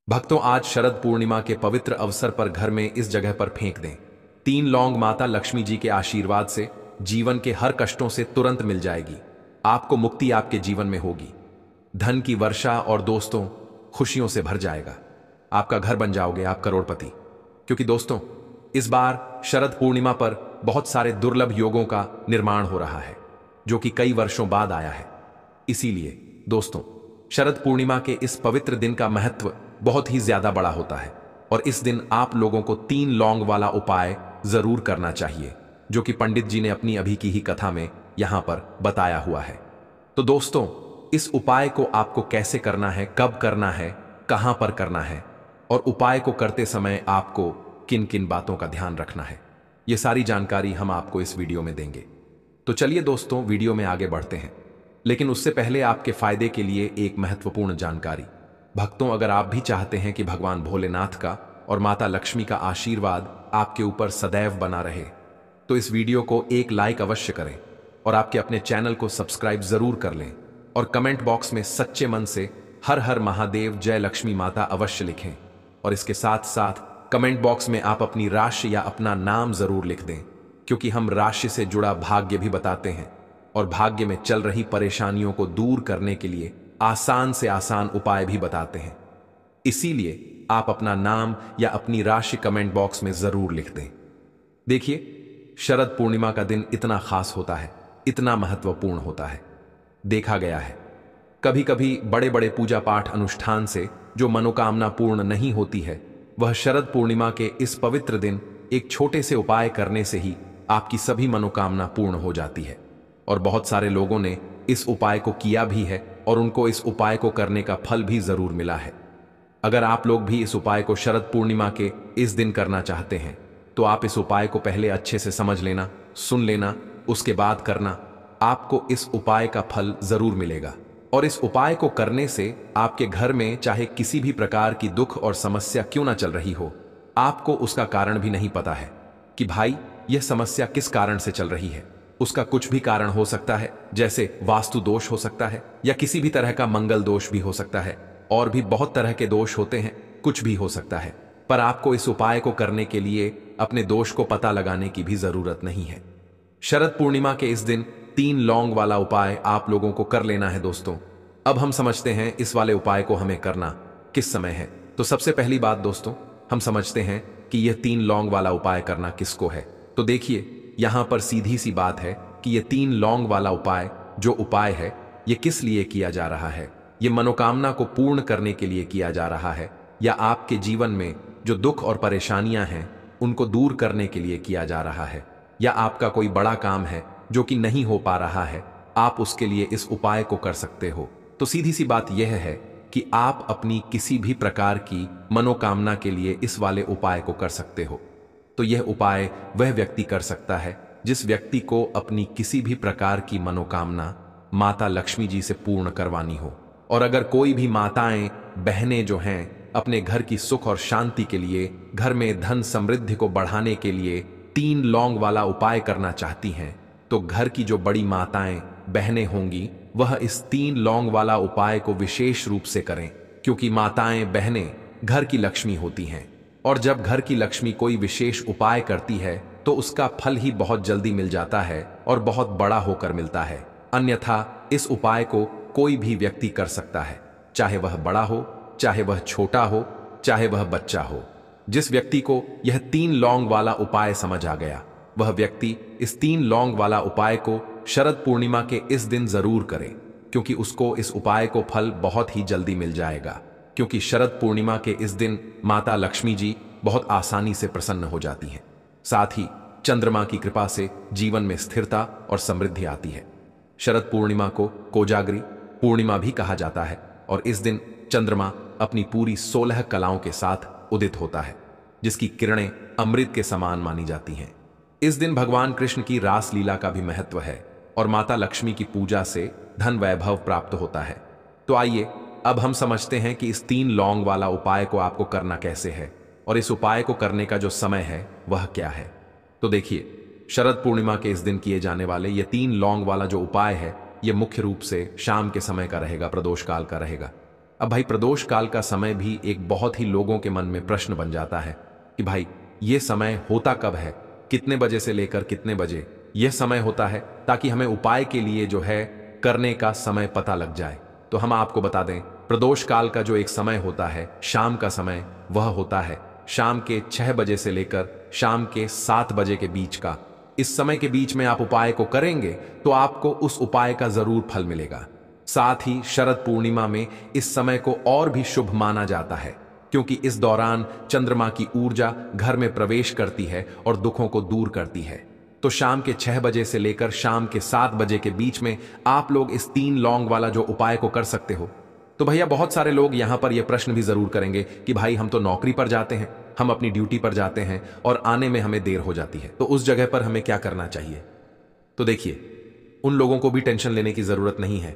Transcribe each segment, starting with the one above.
भक्तों, आज शरद पूर्णिमा के पवित्र अवसर पर घर में इस जगह पर फेंक दें। 3 लौंग माता लक्ष्मी जी के आशीर्वाद से जीवन के हर कष्टों से तुरंत मिल जाएगी। आपको मुक्ति आपके जीवन में होगी। धन की वर्षा और दोस्तों खुशियों से भर जाएगा। आपका घर बन जाओगे आप करोड़पति। क्योंकि दोस्तों, इस बार शरद पूर्णिमा पर बहुत सारे दुर्लभ योगों का निर्माण हो रहा है, जो कि कई वर्षों बाद आया है। इसीलिए दोस्तों, शरद पूर्णिमा के इस पवित्र दिन का महत्व बहुत ही ज्यादा बड़ा होता है और इस दिन आप लोगों को 3 लौंग वाला उपाय जरूर करना चाहिए, जो कि पंडित जी ने अपनी अभी की ही कथा में यहां पर बताया हुआ है। तो दोस्तों, इस उपाय को आपको कैसे करना है, कब करना है, कहां पर करना है और उपाय को करते समय आपको किन किन बातों का ध्यान रखना है, ये सारी जानकारी हम आपको इस वीडियो में देंगे। तो चलिए दोस्तों, वीडियो में आगे बढ़ते हैं। लेकिन उससे पहले आपके फायदे के लिए एक महत्वपूर्ण जानकारी। भक्तों, अगर आप भी चाहते हैं कि भगवान भोलेनाथ का और माता लक्ष्मी का आशीर्वाद आपके ऊपर सदैव बना रहे, तो इस वीडियो को एक लाइक अवश्य करें और आपके अपने चैनल को सब्सक्राइब जरूर कर लें और कमेंट बॉक्स में सच्चे मन से हर हर महादेव जय लक्ष्मी माता अवश्य लिखें। और इसके साथ साथ कमेंट बॉक्स में आप अपनी राशि या अपना नाम जरूर लिख दें, क्योंकि हम राशि से जुड़ा भाग्य भी बताते हैं और भाग्य में चल रही परेशानियों को दूर करने के लिए आसान से आसान उपाय भी बताते हैं। इसीलिए आप अपना नाम या अपनी राशि कमेंट बॉक्स में जरूर लिख दें। देखिए, शरद पूर्णिमा का दिन इतना खास होता है, इतना महत्वपूर्ण होता है। देखा गया है कभी कभी बड़े बड़े पूजा पाठ अनुष्ठान से जो मनोकामना पूर्ण नहीं होती है, वह शरद पूर्णिमा के इस पवित्र दिन एक छोटे से उपाय करने से ही आपकी सभी मनोकामना पूर्ण हो जाती है। और बहुत सारे लोगों ने इस उपाय को किया भी है और उनको इस उपाय को करने का फल भी जरूर मिला है। अगर आप लोग भी इस उपाय को शरद पूर्णिमा के इस दिन करना चाहते हैं, तो आप इस उपाय को पहले अच्छे से समझ लेना, सुन लेना, उसके बाद करना। आपको इस उपाय का फल जरूर मिलेगा। और इस उपाय को करने से आपके घर में चाहे किसी भी प्रकार की दुख और समस्या क्यों ना चल रही हो, आपको उसका कारण भी नहीं पता है कि भाई यह समस्या किस कारण से चल रही है। उसका कुछ भी कारण हो सकता है, जैसे वास्तु दोष हो सकता है या किसी भी तरह का मंगल दोष भी हो सकता है, और भी बहुत तरह के दोष होते हैं, कुछ भी हो सकता है। पर आपको इस उपाय को करने के लिए अपने दोष को पता लगाने की भी जरूरत नहीं है। शरद पूर्णिमा के इस दिन 3 लौंग वाला उपाय आप लोगों को कर लेना है। दोस्तों, अब हम समझते हैं इस वाले उपाय को हमें करना किस समय है। तो सबसे पहली बात दोस्तों, हम समझते हैं कि यह 3 लौंग वाला उपाय करना किसको है। तो देखिए, यहां पर सीधी सी बात है कि यह 3 लौंग वाला उपाय जो उपाय है, यह किस लिए किया जा रहा है। यह मनोकामना को पूर्ण करने के लिए किया जा रहा है, या आपके जीवन में जो दुख और परेशानियां हैं उनको दूर करने के लिए किया जा रहा है, या आपका कोई बड़ा काम है जो कि नहीं हो पा रहा है, आप उसके लिए इस उपाय को कर सकते हो। तो सीधी सी बात यह है कि आप अपनी किसी भी प्रकार की मनोकामना के लिए इस वाले उपाय को कर सकते हो। तो यह उपाय वह व्यक्ति कर सकता है जिस व्यक्ति को अपनी किसी भी प्रकार की मनोकामना माता लक्ष्मी जी से पूर्ण करवानी हो। और अगर कोई भी माताएं बहनें जो हैं अपने घर की सुख और शांति के लिए, घर में धन समृद्धि को बढ़ाने के लिए 3 लौंग वाला उपाय करना चाहती हैं, तो घर की जो बड़ी माताएं बहनें होंगी वह इस 3 लौंग वाला उपाय को विशेष रूप से करें, क्योंकि माताएं बहनें घर की लक्ष्मी होती हैं। और जब घर की लक्ष्मी कोई विशेष उपाय करती है तो उसका फल ही बहुत जल्दी मिल जाता है और बहुत बड़ा होकर मिलता है। अन्यथा इस उपाय को कोई भी व्यक्ति कर सकता है, चाहे वह बड़ा हो, चाहे वह छोटा हो, चाहे वह बच्चा हो। जिस व्यक्ति को यह 3 लौंग वाला उपाय समझ आ गया, वह व्यक्ति इस 3 लौंग वाला उपाय को शरद पूर्णिमा के इस दिन जरूर करे, क्योंकि उसको इस उपाय को फल बहुत ही जल्दी मिल जाएगा। क्योंकि शरद पूर्णिमा के इस दिन माता लक्ष्मी जी बहुत आसानी से प्रसन्न हो जाती हैं। साथ ही चंद्रमा की कृपा से जीवन में स्थिरता और समृद्धि आती है। शरद पूर्णिमा को कोजागरी पूर्णिमा भी कहा जाता है और इस दिन चंद्रमा अपनी पूरी 16 कलाओं के साथ उदित होता है, जिसकी किरणें अमृत के समान मानी जाती हैं। इस दिन भगवान कृष्ण की रास लीला का भी महत्व है और माता लक्ष्मी की पूजा से धन वैभव प्राप्त होता है। तो आइए अब हम समझते हैं कि इस 3 लौंग वाला उपाय को आपको करना कैसे है और इस उपाय को करने का जो समय है वह क्या है। तो देखिए, शरद पूर्णिमा के इस दिन किए जाने वाले ये 3 लौंग वाला जो उपाय है, यह मुख्य रूप से शाम के समय का रहेगा, प्रदोष काल का रहेगा। अब भाई प्रदोष काल का समय भी एक बहुत ही लोगों के मन में प्रश्न बन जाता है कि भाई ये समय होता कब है, कितने बजे से लेकर कितने बजे यह समय होता है, ताकि हमें उपाय के लिए जो है करने का समय पता लग जाए। तो हम आपको बता दें, प्रदोष काल का जो एक समय होता है, शाम का समय, वह होता है शाम के 6 बजे से लेकर शाम के 7 बजे के बीच का। इस समय के बीच में आप उपाय को करेंगे तो आपको उस उपाय का जरूर फल मिलेगा। साथ ही शरद पूर्णिमा में इस समय को और भी शुभ माना जाता है, क्योंकि इस दौरान चंद्रमा की ऊर्जा घर में प्रवेश करती है और दुखों को दूर करती है। तो शाम के 6 बजे से लेकर शाम के 7 बजे के बीच में आप लोग इस 3 लौंग वाला जो उपाय को कर सकते हो। तो भैया बहुत सारे लोग यहां पर यह प्रश्न भी जरूर करेंगे कि भाई हम तो नौकरी पर जाते हैं, हम अपनी ड्यूटी पर जाते हैं और आने में हमें देर हो जाती है, तो उस जगह पर हमें क्या करना चाहिए। तो देखिए, उन लोगों को भी टेंशन लेने की जरूरत नहीं है।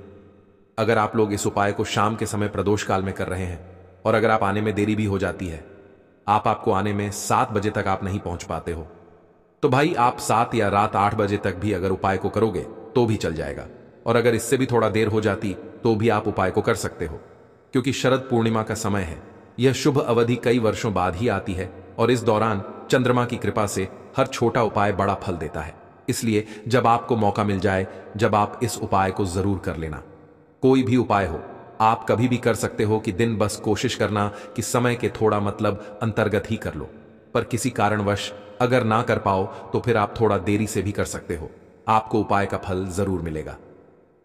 अगर आप लोग इस उपाय को शाम के समय प्रदोष काल में कर रहे हैं और अगर आप आने में देरी भी हो जाती है, आपको आने में 7 बजे तक आप नहीं पहुंच पाते हो, तो भाई आप 7 या रात 8 बजे तक भी अगर उपाय को करोगे तो भी चल जाएगा। और अगर इससे भी थोड़ा देर हो जाती तो भी आप उपाय को कर सकते हो, क्योंकि शरद पूर्णिमा का समय है। यह शुभ अवधि कई वर्षों बाद ही आती है और इस दौरान चंद्रमा की कृपा से हर छोटा उपाय बड़ा फल देता है। इसलिए जब आपको मौका मिल जाए, जब आप इस उपाय को जरूर कर लेना। कोई भी उपाय हो, आप कभी भी कर सकते हो कि दिन बस कोशिश करना कि समय के थोड़ा मतलब अंतर्गत ही कर लो। पर किसी कारणवश अगर ना कर पाओ तो फिर आप थोड़ा देरी से भी कर सकते हो, आपको उपाय का फल जरूर मिलेगा।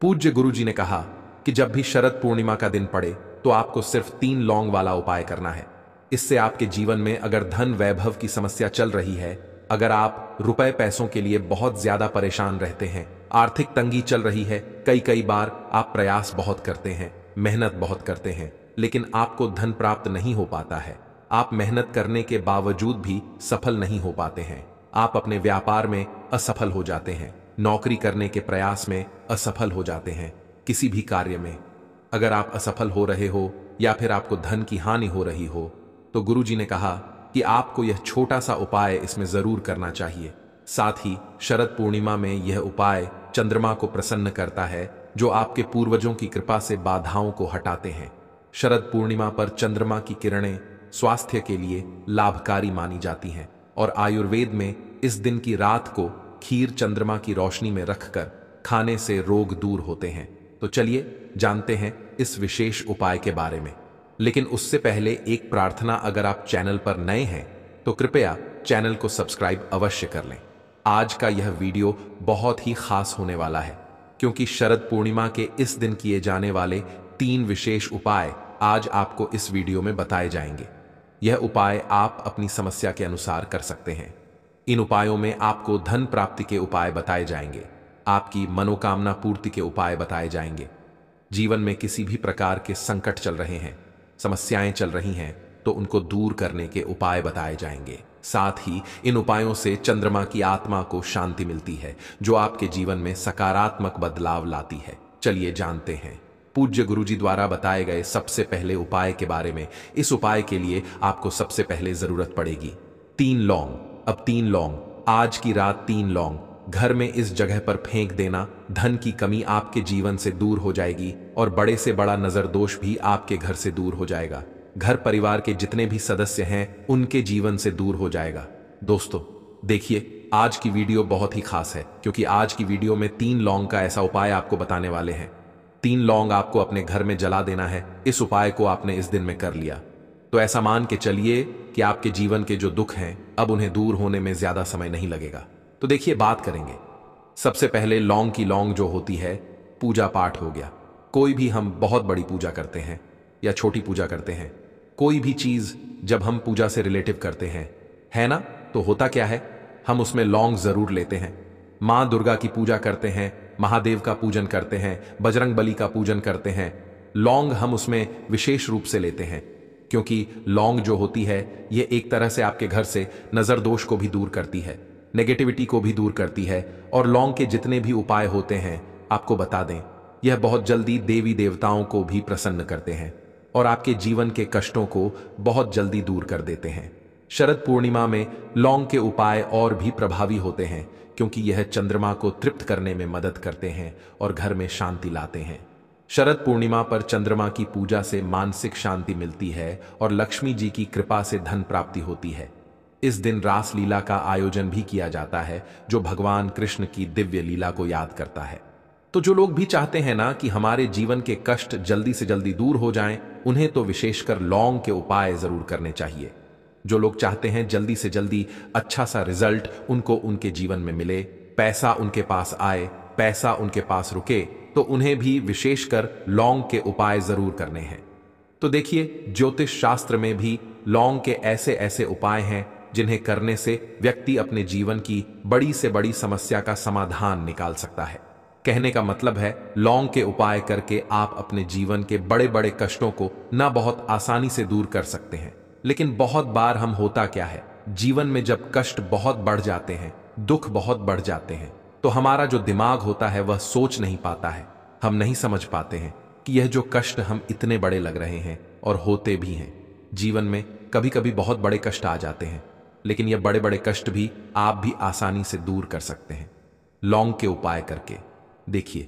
पूज्य गुरुजी ने कहा कि जब भी शरद पूर्णिमा का दिन पड़े तो आपको सिर्फ 3 लौंग वाला उपाय करना है। इससे आपके जीवन में अगर धन वैभव की समस्या चल रही है, अगर आप रुपए पैसों के लिए बहुत ज्यादा परेशान रहते हैं, आर्थिक तंगी चल रही है, कई बार आप प्रयास बहुत करते हैं, मेहनत बहुत करते हैं, लेकिन आपको धन प्राप्त नहीं हो पाता है, आप मेहनत करने के बावजूद भी सफल नहीं हो पाते हैं, आप अपने व्यापार में असफल हो जाते हैं, नौकरी करने के प्रयास में असफल हो जाते हैं, किसी भी कार्य में अगर आप असफल हो रहे हो या फिर आपको धन की हानि हो रही हो, तो गुरुजी ने कहा कि आपको यह छोटा सा उपाय इसमें जरूर करना चाहिए। साथ ही शरद पूर्णिमा में यह उपाय चंद्रमा को प्रसन्न करता है, जो आपके पूर्वजों की कृपा से बाधाओं को हटाते हैं। शरद पूर्णिमा पर चंद्रमा की किरणें स्वास्थ्य के लिए लाभकारी मानी जाती हैं और आयुर्वेद में इस दिन की रात को खीर चंद्रमा की रोशनी में रखकर खाने से रोग दूर होते हैं। तो चलिए जानते हैं इस विशेष उपाय के बारे में। लेकिन उससे पहले एक प्रार्थना, अगर आप चैनल पर नए हैं तो कृपया चैनल को सब्सक्राइब अवश्य कर लें। आज का यह वीडियो बहुत ही खास होने वाला है, क्योंकि शरद पूर्णिमा के इस दिन किए जाने वाले 3 विशेष उपाय आज आपको इस वीडियो में बताए जाएंगे। यह उपाय आप अपनी समस्या के अनुसार कर सकते हैं। इन उपायों में आपको धन प्राप्ति के उपाय बताए जाएंगे, आपकी मनोकामना पूर्ति के उपाय बताए जाएंगे। जीवन में किसी भी प्रकार के संकट चल रहे हैं, समस्याएं चल रही हैं, तो उनको दूर करने के उपाय बताए जाएंगे। साथ ही इन उपायों से चंद्रमा की आत्मा को शांति मिलती है, जो आपके जीवन में सकारात्मक बदलाव लाती है। चलिए जानते हैं पूज्य गुरुजी द्वारा बताए गए सबसे पहले उपाय के बारे में। इस उपाय के लिए आपको सबसे पहले जरूरत पड़ेगी 3 लौंग। अब 3 लौंग, आज की रात 3 लौंग घर में इस जगह पर फेंक देना। धन की कमी आपके जीवन से दूर हो जाएगी और बड़े से बड़ा नजर दोष भी आपके घर से दूर हो जाएगा। घर परिवार के जितने भी सदस्य हैं उनके जीवन से दूर हो जाएगा। दोस्तों देखिए, आज की वीडियो बहुत ही खास है, क्योंकि आज की वीडियो में 3 लौंग का ऐसा उपाय आपको बताने वाले हैं। 3 लौंग आपको अपने घर में जला देना है। इस उपाय को आपने इस दिन में कर लिया तो ऐसा मान के चलिए कि आपके जीवन के जो दुख हैं अब उन्हें दूर होने में ज्यादा समय नहीं लगेगा। तो देखिए, बात करेंगे सबसे पहले लौंग की। लौंग जो होती है, पूजा पाठ हो गया। कोई भी हम बहुत बड़ी पूजा करते हैं या छोटी पूजा करते हैं, कोई भी चीज जब हम पूजा से रिलेटिव करते हैं, है ना, तो होता क्या है, हम उसमें लौंग जरूर लेते हैं। मां दुर्गा की पूजा करते हैं, महादेव का पूजन करते हैं, बजरंग बली का पूजन करते हैं, लौंग हम उसमें विशेष रूप से लेते हैं, क्योंकि लौंग जो होती है ये एक तरह से आपके घर से नजर दोष को भी दूर करती है, नेगेटिविटी को भी दूर करती है। और लौंग के जितने भी उपाय होते हैं, आपको बता दें, यह बहुत जल्दी देवी देवताओं को भी प्रसन्न करते हैं और आपके जीवन के कष्टों को बहुत जल्दी दूर कर देते हैं। शरद पूर्णिमा में लौंग के उपाय और भी प्रभावी होते हैं, क्योंकि यह चंद्रमा को तृप्त करने में मदद करते हैं और घर में शांति लाते हैं। शरद पूर्णिमा पर चंद्रमा की पूजा से मानसिक शांति मिलती है और लक्ष्मी जी की कृपा से धन प्राप्ति होती है। इस दिन रास लीला का आयोजन भी किया जाता है, जो भगवान कृष्ण की दिव्य लीला को याद करता है। तो जो लोग भी चाहते हैं ना कि हमारे जीवन के कष्ट जल्दी से जल्दी दूर हो जाएं, उन्हें तो विशेषकर लौंग के उपाय जरूर करने चाहिए। जो लोग चाहते हैं जल्दी से जल्दी अच्छा सा रिजल्ट उनको उनके जीवन में मिले, पैसा उनके पास आए, पैसा उनके पास रुके, तो उन्हें भी विशेषकर लौंग के उपाय जरूर करने हैं। तो देखिए, ज्योतिष शास्त्र में भी लौंग के ऐसे ऐसे उपाय हैं जिन्हें करने से व्यक्ति अपने जीवन की बड़ी से बड़ी समस्या का समाधान निकाल सकता है। कहने का मतलब है, लौंग के उपाय करके आप अपने जीवन के बड़े बड़े कष्टों को ना बहुत आसानी से दूर कर सकते हैं। लेकिन बहुत बार हम होता क्या है, जीवन में जब कष्ट बहुत बढ़ जाते हैं, दुख बहुत बढ़ जाते हैं, तो हमारा जो दिमाग होता है वह सोच नहीं पाता है। हम नहीं समझ पाते हैं कि यह जो कष्ट हम इतने बड़े लग रहे हैं, और होते भी हैं। जीवन में कभी कभी बहुत बड़े कष्ट आ जाते हैं, लेकिन यह बड़े बड़े कष्ट भी आप भी आसानी से दूर कर सकते हैं लौंग के उपाय करके। देखिए,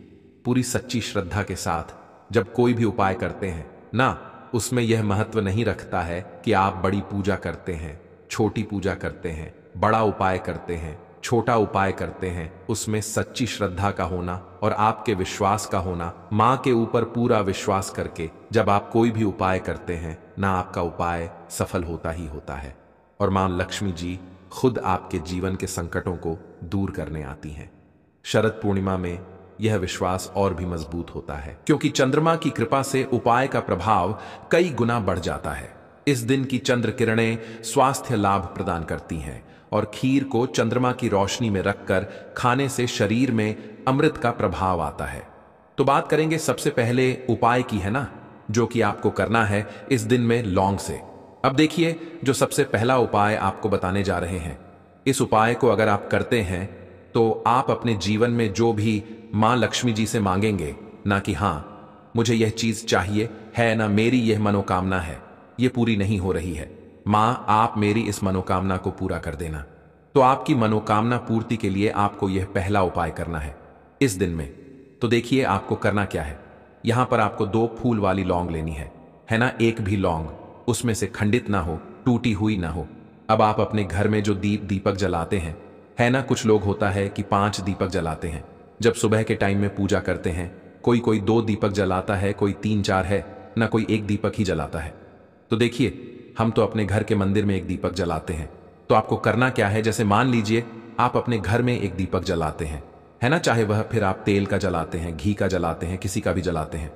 पूरी सच्ची श्रद्धा के साथ जब कोई भी उपाय करते हैं ना, उसमें यह महत्व नहीं रखता है कि आप बड़ी पूजा करते हैं, छोटी पूजा करते हैं, बड़ा उपाय करते हैं, छोटा उपाय करते हैं। उसमें सच्ची श्रद्धा का होना और आपके विश्वास का होना, मां के ऊपर पूरा विश्वास करके जब आप कोई भी उपाय करते हैं ना, आपका उपाय सफल होता ही होता है, और मां लक्ष्मी जी खुद आपके जीवन के संकटों को दूर करने आती हैं। शरद पूर्णिमा में यह विश्वास और भी मजबूत होता है, क्योंकि चंद्रमा की कृपा से उपाय का प्रभाव कई गुना बढ़ जाता है। इस दिन की चंद्र किरणें स्वास्थ्य लाभ प्रदान करती हैं, और खीर को चंद्रमा की रोशनी में रखकर खाने से शरीर में अमृत का प्रभाव आता है। तो बात करेंगे सबसे पहले उपाय की, है ना, जो कि आपको करना है इस दिन में लौंग से। अब देखिए, जो सबसे पहला उपाय आपको बताने जा रहे हैं, इस उपाय को अगर आप करते हैं तो आप अपने जीवन में जो भी मां लक्ष्मी जी से मांगेंगे ना, कि हां मुझे यह चीज चाहिए है ना, मेरी यह मनोकामना है, यह पूरी नहीं हो रही है, मां आप मेरी इस मनोकामना को पूरा कर देना। तो आपकी मनोकामना पूर्ति के लिए आपको यह पहला उपाय करना है इस दिन में। तो देखिए, आपको करना क्या है। यहां पर आपको 2 फूल वाली लौंग लेनी है ना। एक भी लौंग उसमें से खंडित ना हो, टूटी हुई ना हो। अब आप अपने घर में जो दीपक जलाते हैं, है ना, कुछ लोग होता है कि 5 दीपक जलाते हैं जब सुबह के टाइम में पूजा करते हैं। कोई 2 दीपक जलाता है, कोई 3-4 है ना, कोई 1 दीपक ही जलाता है। तो देखिए, हम तो अपने घर के मंदिर में 1 दीपक जलाते हैं। तो आपको करना क्या है, जैसे मान लीजिए आप अपने घर में 1 दीपक जलाते हैं, है ना, चाहे वह फिर आप तेल का जलाते हैं, घी का जलाते हैं, किसी का भी जलाते हैं।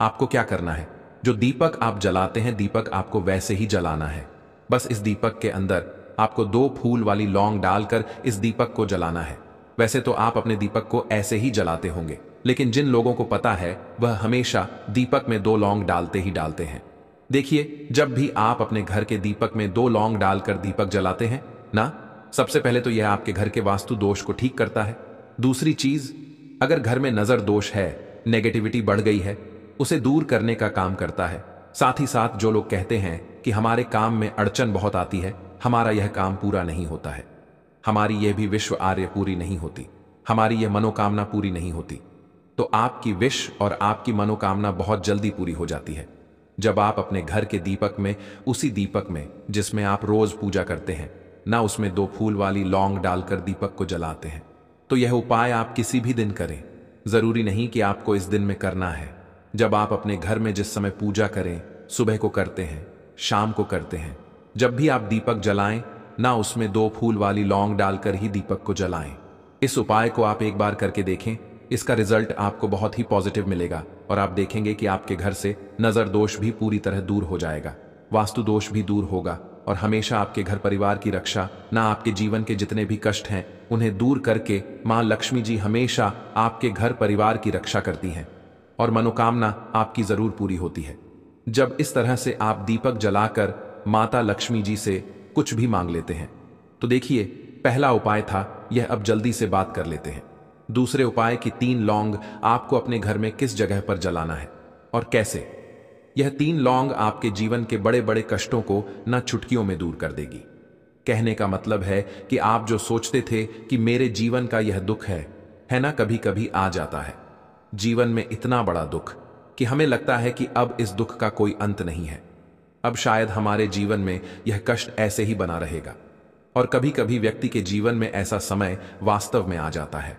आपको क्या करना है, जो दीपक आप जलाते हैं, दीपक आपको वैसे ही जलाना है। बस इस दीपक के अंदर आपको 2 फूल वाली लौंग डालकर इस दीपक को जलाना है। वैसे तो आप अपने दीपक को ऐसे ही जलाते होंगे, लेकिन जिन लोगों को पता है वह हमेशा दीपक में 2 लौंग डालते ही डालते हैं। देखिए, जब भी आप अपने घर के दीपक में 2 लौंग डालकर दीपक जलाते हैं ना, सबसे पहले तो यह आपके घर के वास्तु दोष को ठीक करता है। दूसरी चीज, अगर घर में नजर दोष है, नेगेटिविटी बढ़ गई है, उसे दूर करने का काम करता है। साथ ही साथ जो लोग कहते हैं कि हमारे काम में अड़चन बहुत आती है, हमारा यह काम पूरा नहीं होता है, हमारी यह भी विश्व आर्य पूरी नहीं होती, हमारी यह मनोकामना पूरी नहीं होती, तो आपकी विश और आपकी मनोकामना बहुत जल्दी पूरी हो जाती है जब आप अपने घर के दीपक में, उसी दीपक में जिसमें आप रोज पूजा करते हैं ना, उसमें 2 फूल वाली लौंग डालकर दीपक को जलाते हैं। तो यह उपाय आप किसी भी दिन करें, जरूरी नहीं कि आपको इस दिन में करना है। जब आप अपने घर में जिस समय पूजा करें, सुबह को करते हैं, शाम को करते हैं, जब भी आप दीपक जलाएं ना, उसमें 2 फूल वाली लौंग डालकर ही दीपक को जलाएं। इस उपाय को आप एक बार करके देखें, इसका रिजल्ट आपको बहुत ही पॉजिटिव मिलेगा, और आप देखेंगे कि आपके घर से नजर दोष भी पूरी तरह दूर हो जाएगा, वास्तु दोष भी दूर होगा, और हमेशा आपके घर परिवार की रक्षा ना, आपके जीवन के जितने भी कष्ट हैं उन्हें दूर करके मां लक्ष्मी जी हमेशा आपके घर परिवार की रक्षा करती हैं, और मनोकामना आपकी जरूर पूरी होती है। जब इस तरह से आप दीपक जलाकर माता लक्ष्मी जी से कुछ भी मांग लेते हैं। तो देखिए, पहला उपाय था यह, अब जल्दी से बात कर लेते हैं दूसरे उपाय की। 3 लौंग आपको अपने घर में किस जगह पर जलाना है और कैसे। यह 3 लौंग आपके जीवन के बड़े बड़े कष्टों को ना चुटकियों में दूर कर देगी। कहने का मतलब है कि आप जो सोचते थे कि मेरे जीवन का यह दुख है ना, कभी कभी आ जाता है जीवन में इतना बड़ा दुख, कि हमें लगता है कि अब इस दुख का कोई अंत नहीं है, अब शायद हमारे जीवन में यह कष्ट ऐसे ही बना रहेगा। और कभी कभी व्यक्ति के जीवन में ऐसा समय वास्तव में आ जाता है।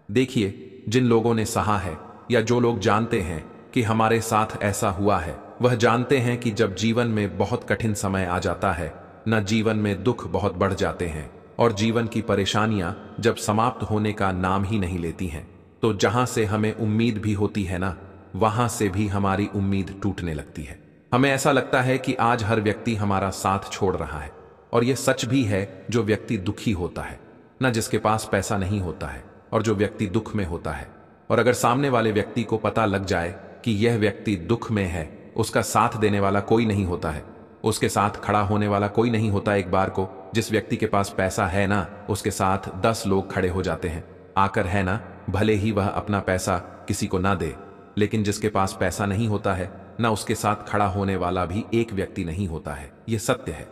देखिए, जिन लोगों ने सहा है या जो लोग जानते हैं कि हमारे साथ ऐसा हुआ है, वह जानते हैं कि जब जीवन में बहुत कठिन समय आ जाता है, न जीवन में दुख बहुत बढ़ जाते हैं और जीवन की परेशानियां जब समाप्त होने का नाम ही नहीं लेती हैं, तो जहां से हमें उम्मीद भी होती है ना, वहां से भी हमारी उम्मीद टूटने लगती है। हमें ऐसा लगता है कि आज हर व्यक्ति हमारा साथ छोड़ रहा है। और यह सच भी है, जो व्यक्ति दुखी होता है, ना जिसके पास पैसा नहीं होता है, और जो व्यक्ति दुख में होता है, और अगर सामने वाले व्यक्ति को पता लग जाए कि यह व्यक्ति दुख में है, उसका साथ देने वाला कोई नहीं होता है, उसके साथ खड़ा होने वाला कोई नहीं होता। एक बार को जिस व्यक्ति के पास पैसा है ना, उसके साथ 10 लोग खड़े हो जाते हैं आकर, है ना, भले ही वह अपना पैसा किसी को ना दे, लेकिन जिसके पास पैसा नहीं होता है ना, उसके साथ खड़ा होने वाला भी एक व्यक्ति नहीं होता है। यह सत्य है।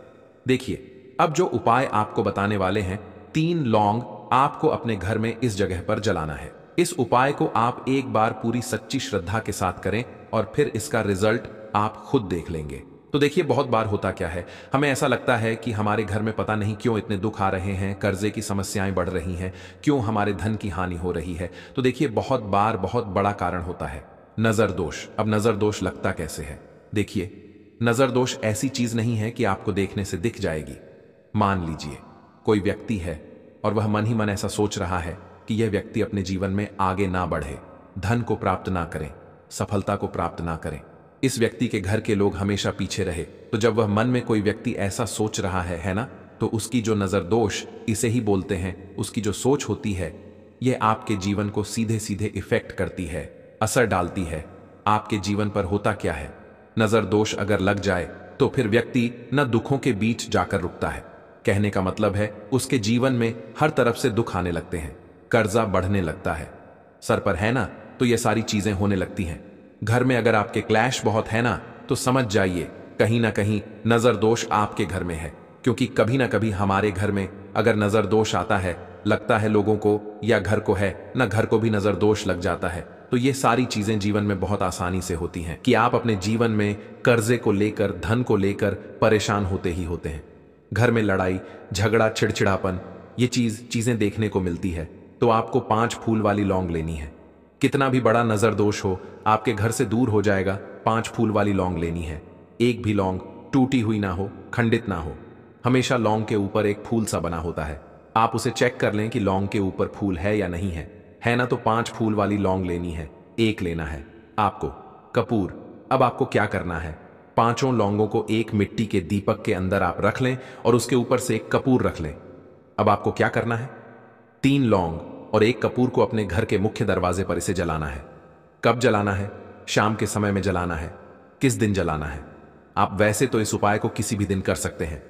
देखिए, अब जो उपाय आपको बताने वाले हैं, 3 लौंग आपको अपने घर में इस जगह पर जलाना है। इस उपाय को आप एक बार पूरी सच्ची श्रद्धा के साथ करें और फिर इसका रिजल्ट आप खुद देख लेंगे। तो देखिए, बहुत बार होता क्या है, हमें ऐसा लगता है कि हमारे घर में पता नहीं क्यों इतने दुख आ रहे हैं, कर्जे की समस्याएं बढ़ रही हैं, क्यों हमारे धन की हानि हो रही है। तो देखिए, बहुत बार बहुत बड़ा कारण होता है नजर दोष। अब नजर दोष लगता कैसे है? देखिए, नजर दोष ऐसी चीज नहीं है कि आपको देखने से दिख जाएगी। मान लीजिए कोई व्यक्ति है और वह मन ही मन ऐसा सोच रहा है कि यह व्यक्ति अपने जीवन में आगे ना बढ़े, धन को प्राप्त ना करें, सफलता को प्राप्त ना करें, इस व्यक्ति के घर के लोग हमेशा पीछे रहे। तो जब वह मन में कोई व्यक्ति ऐसा सोच रहा है ना, तो उसकी जो नजर दोष इसे ही बोलते हैं, उसकी जो सोच होती है, यह आपके जीवन को सीधे सीधे इफेक्ट करती है, असर डालती है। आपके जीवन पर होता क्या है, नजर दोष अगर लग जाए तो फिर व्यक्ति न दुखों के बीच जाकर रुकता है। कहने का मतलब है, उसके जीवन में हर तरफ से दुख आने लगते हैं, कर्जा बढ़ने लगता है, सर पर है ना, तो ये सारी चीजें होने लगती हैं। घर में अगर आपके क्लैश बहुत है ना, तो समझ जाइए कहीं ना कहीं नजर दोष आपके घर में है। क्योंकि कभी ना कभी हमारे घर में अगर नजर दोष आता है, लगता है लोगों को या घर को है ना, घर को भी नजर दोष लग जाता है। तो ये सारी चीजें जीवन में बहुत आसानी से होती हैं कि आप अपने जीवन में कर्जे को लेकर, धन को लेकर परेशान होते ही होते हैं। घर में लड़ाई झगड़ा, चिड़चिड़ापन, ये चीजें देखने को मिलती है। तो आपको 5 फूल वाली लौंग लेनी है। कितना भी बड़ा नजर दोष हो, आपके घर से दूर हो जाएगा। 5 फूल वाली लौंग लेनी है। एक भी लौंग टूटी हुई ना हो, खंडित ना हो। हमेशा लौंग के ऊपर एक फूल सा बना होता है। आप उसे चेक कर लें कि लौंग के ऊपर फूल है या नहीं है। है ना, तो 5 फूल वाली लौंग लेनी है। एक लेना है आपको कपूर। अब आपको क्या करना है, 5 लौंगों को एक मिट्टी के दीपक के अंदर आप रख लें और उसके ऊपर से एक कपूर रख लें। अब आपको क्या करना है, 3 लौंग और एक कपूर को अपने घर के मुख्य दरवाजे पर इसे जलाना है। कब जलाना है? शाम के समय में जलाना है। किस दिन जलाना है? आप वैसे तो इस उपाय को किसी भी दिन कर सकते हैं।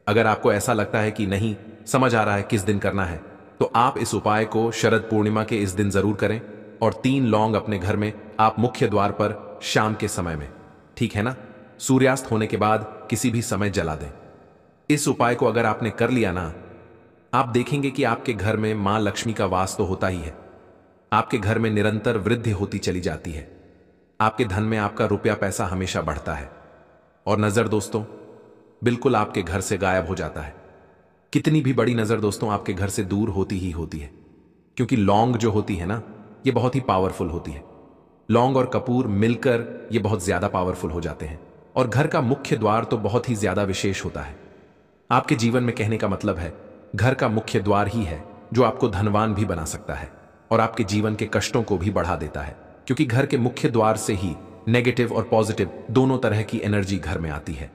अगर आपको ऐसा लगता है कि नहीं समझ आ रहा है किस दिन करना है, तो आप इस उपाय को शरद पूर्णिमा के इस दिन जरूर करें। और 3 लौंग अपने घर में आप मुख्य द्वार पर शाम के समय में, ठीक है ना, सूर्यास्त होने के बाद किसी भी समय जला दें। इस उपाय को अगर आपने कर लिया ना, आप देखेंगे कि आपके घर में मां लक्ष्मी का वास तो होता ही है। आपके घर में निरंतर वृद्धि होती चली जाती है। आपके धन में आपका रुपया पैसा हमेशा बढ़ता है। और नजर दोस्तों बिल्कुल आपके घर से गायब हो जाता है। कितनी भी बड़ी नजर दोस्तों आपके घर से दूर होती ही होती है। क्योंकि लौंग जो होती है ना, ये बहुत ही पावरफुल होती है। लौंग और कपूर मिलकर ये बहुत ज्यादा पावरफुल हो जाते हैं। और घर का मुख्य द्वार तो बहुत ही ज्यादा विशेष होता है आपके जीवन में। कहने का मतलब है, घर का मुख्य द्वार ही है जो आपको धनवान भी बना सकता है और आपके जीवन के कष्टों को भी बढ़ा देता है। क्योंकि घर के मुख्य द्वार से ही नेगेटिव और पॉजिटिव दोनों तरह की एनर्जी घर में आती है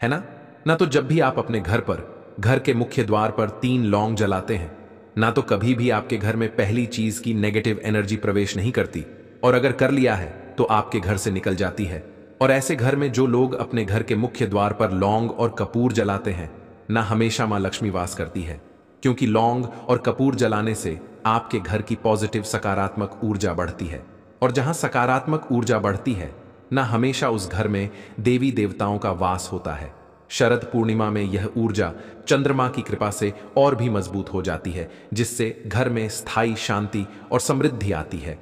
ना। ना तो जब भी आप अपने घर पर, घर के मुख्य द्वार पर 3 लौंग जलाते हैं, ना तो कभी भी आपके घर में पहली चीज की नेगेटिव एनर्जी प्रवेश नहीं करती, और अगर कर लिया है तो आपके घर से निकल जाती है। और ऐसे घर में जो लोग अपने घर के मुख्य द्वार पर लौंग और कपूर जलाते हैं ना, हमेशा मां लक्ष्मी वास करती है। क्योंकि लौंग और कपूर जलाने से आपके घर की पॉजिटिव सकारात्मक ऊर्जा बढ़ती है। और जहां सकारात्मक ऊर्जा बढ़ती है ना, हमेशा उस घर में देवी देवताओं का वास होता है। शरद पूर्णिमा में यह ऊर्जा चंद्रमा की कृपा से और भी मजबूत हो जाती है, जिससे घर में स्थायी शांति और समृद्धि आती है।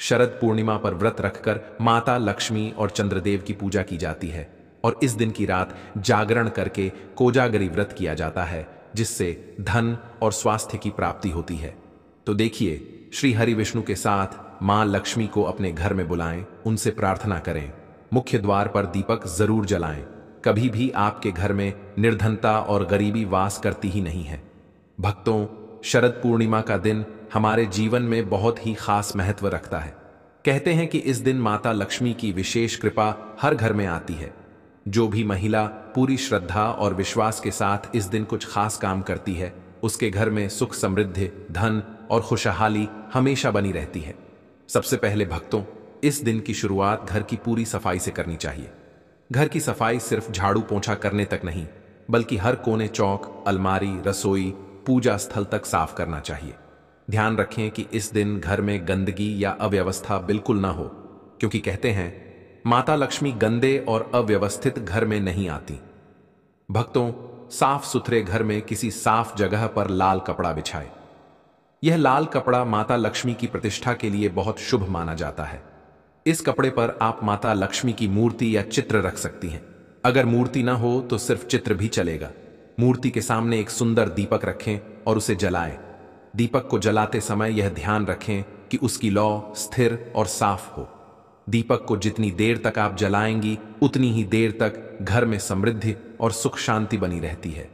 शरद पूर्णिमा पर व्रत रखकर माता लक्ष्मी और चंद्रदेव की पूजा की जाती है और इस दिन की रात जागरण करके कोजागरी व्रत किया जाता है, जिससे धन और स्वास्थ्य की प्राप्ति होती है। तो देखिए, श्री हरि विष्णु के साथ मां लक्ष्मी को अपने घर में बुलाएं, उनसे प्रार्थना करें, मुख्य द्वार पर दीपक जरूर जलाएं। कभी भी आपके घर में निर्धनता और गरीबी वास करती ही नहीं है। भक्तों, शरद पूर्णिमा का दिन हमारे जीवन में बहुत ही खास महत्व रखता है। कहते हैं कि इस दिन माता लक्ष्मी की विशेष कृपा हर घर में आती है। जो भी महिला पूरी श्रद्धा और विश्वास के साथ इस दिन कुछ खास काम करती है, उसके घर में सुख समृद्धि, धन और खुशहाली हमेशा बनी रहती है। सबसे पहले भक्तों, इस दिन की शुरुआत घर की पूरी सफाई से करनी चाहिए। घर की सफाई सिर्फ झाड़ू पोंछा करने तक नहीं, बल्कि हर कोने, चौक, अलमारी, रसोई, पूजा स्थल तक साफ करना चाहिए। ध्यान रखें कि इस दिन घर में गंदगी या अव्यवस्था बिल्कुल ना हो, क्योंकि कहते हैं माता लक्ष्मी गंदे और अव्यवस्थित घर में नहीं आती। भक्तों, साफ सुथरे घर में किसी साफ जगह पर लाल कपड़ा बिछाएं। यह लाल कपड़ा माता लक्ष्मी की प्रतिष्ठा के लिए बहुत शुभ माना जाता है। इस कपड़े पर आप माता लक्ष्मी की मूर्ति या चित्र रख सकती हैं। अगर मूर्ति ना हो तो सिर्फ चित्र भी चलेगा। मूर्ति के सामने एक सुंदर दीपक रखें और उसे जलाएं। दीपक को जलाते समय यह ध्यान रखें कि उसकी लौ स्थिर और साफ हो। दीपक को जितनी देर तक आप जलाएंगी, उतनी ही देर तक घर में समृद्धि और सुख शांति बनी रहती है।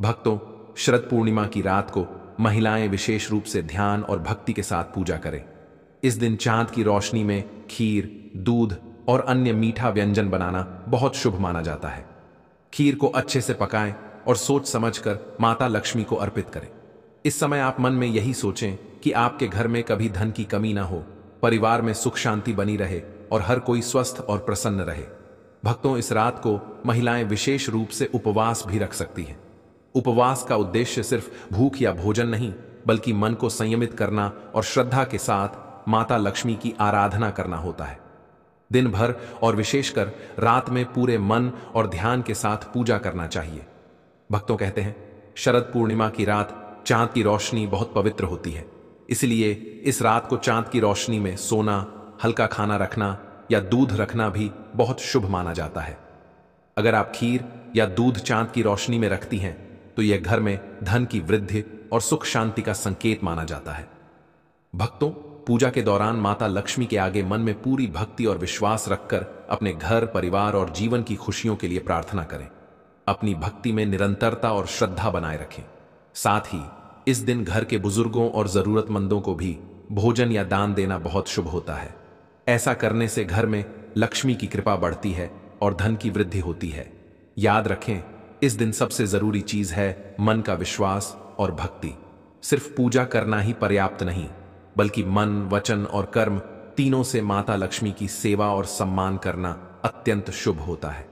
भक्तों, शरद पूर्णिमा की रात को महिलाएं विशेष रूप से ध्यान और भक्ति के साथ पूजा करें। इस दिन चांद की रोशनी में खीर, दूध और अन्य मीठा व्यंजन बनाना बहुत शुभ माना जाता है। खीर को अच्छे से पकाएं और सोच समझकर माता लक्ष्मी को अर्पित करें। इस समय आप मन में यही सोचें कि आपके घर में कभी धन की कमी ना हो, परिवार में सुख शांति बनी रहे और हर कोई स्वस्थ और प्रसन्न रहे। भक्तों, इस रात को महिलाएं विशेष रूप से उपवास भी रख सकती हैं। उपवास का उद्देश्य सिर्फ भूख या भोजन नहीं, बल्कि मन को संयमित करना और श्रद्धा के साथ माता लक्ष्मी की आराधना करना होता है। दिन भर और विशेषकर रात में पूरे मन और ध्यान के साथ पूजा करना चाहिए। भक्तों, कहते हैं शरद पूर्णिमा की रात चांद की रोशनी बहुत पवित्र होती है, इसलिए इस रात को चांद की रोशनी में सोना, हल्का खाना रखना या दूध रखना भी बहुत शुभ माना जाता है। अगर आप खीर या दूध चांद की रोशनी में रखती हैं तो यह घर में धन की वृद्धि और सुख शांति का संकेत माना जाता है। भक्तों, पूजा के दौरान माता लक्ष्मी के आगे मन में पूरी भक्ति और विश्वास रखकर अपने घर, परिवार और जीवन की खुशियों के लिए प्रार्थना करें। अपनी भक्ति में निरंतरता और श्रद्धा बनाए रखें। साथ ही इस दिन घर के बुजुर्गों और जरूरतमंदों को भी भोजन या दान देना बहुत शुभ होता है। ऐसा करने से घर में लक्ष्मी की कृपा बढ़ती है और धन की वृद्धि होती है। याद रखें, इस दिन सबसे जरूरी चीज है मन का विश्वास और भक्ति। सिर्फ पूजा करना ही पर्याप्त नहीं, बल्कि मन, वचन और कर्म तीनों से माता लक्ष्मी की सेवा और सम्मान करना अत्यंत शुभ होता है।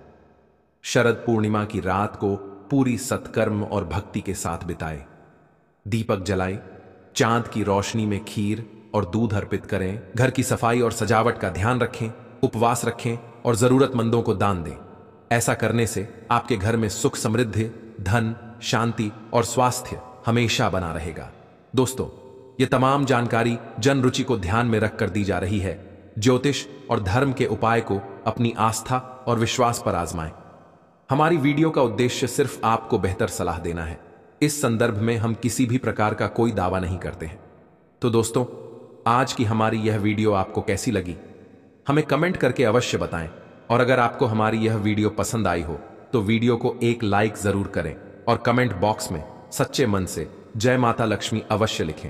शरद पूर्णिमा की रात को पूरी सत्कर्म और भक्ति के साथ बिताएं। दीपक जलाएं, चांद की रोशनी में खीर और दूध अर्पित करें, घर की सफाई और सजावट का ध्यान रखें, उपवास रखें और जरूरतमंदों को दान दें। ऐसा करने से आपके घर में सुख समृद्धि, धन, शांति और स्वास्थ्य हमेशा बना रहेगा। दोस्तों, ये तमाम जानकारी जन रुचि को ध्यान में रखकर दी जा रही है। ज्योतिष और धर्म के उपाय को अपनी आस्था और विश्वास पर आजमाएं। हमारी वीडियो का उद्देश्य सिर्फ आपको बेहतर सलाह देना है। इस संदर्भ में हम किसी भी प्रकार का कोई दावा नहीं करते हैं। तो दोस्तों, आज की हमारी यह वीडियो आपको कैसी लगी, हमें कमेंट करके अवश्य बताएं। और अगर आपको हमारी यह वीडियो पसंद आई हो तो वीडियो को एक लाइक जरूर करें और कमेंट बॉक्स में सच्चे मन से जय माता लक्ष्मी अवश्य लिखें।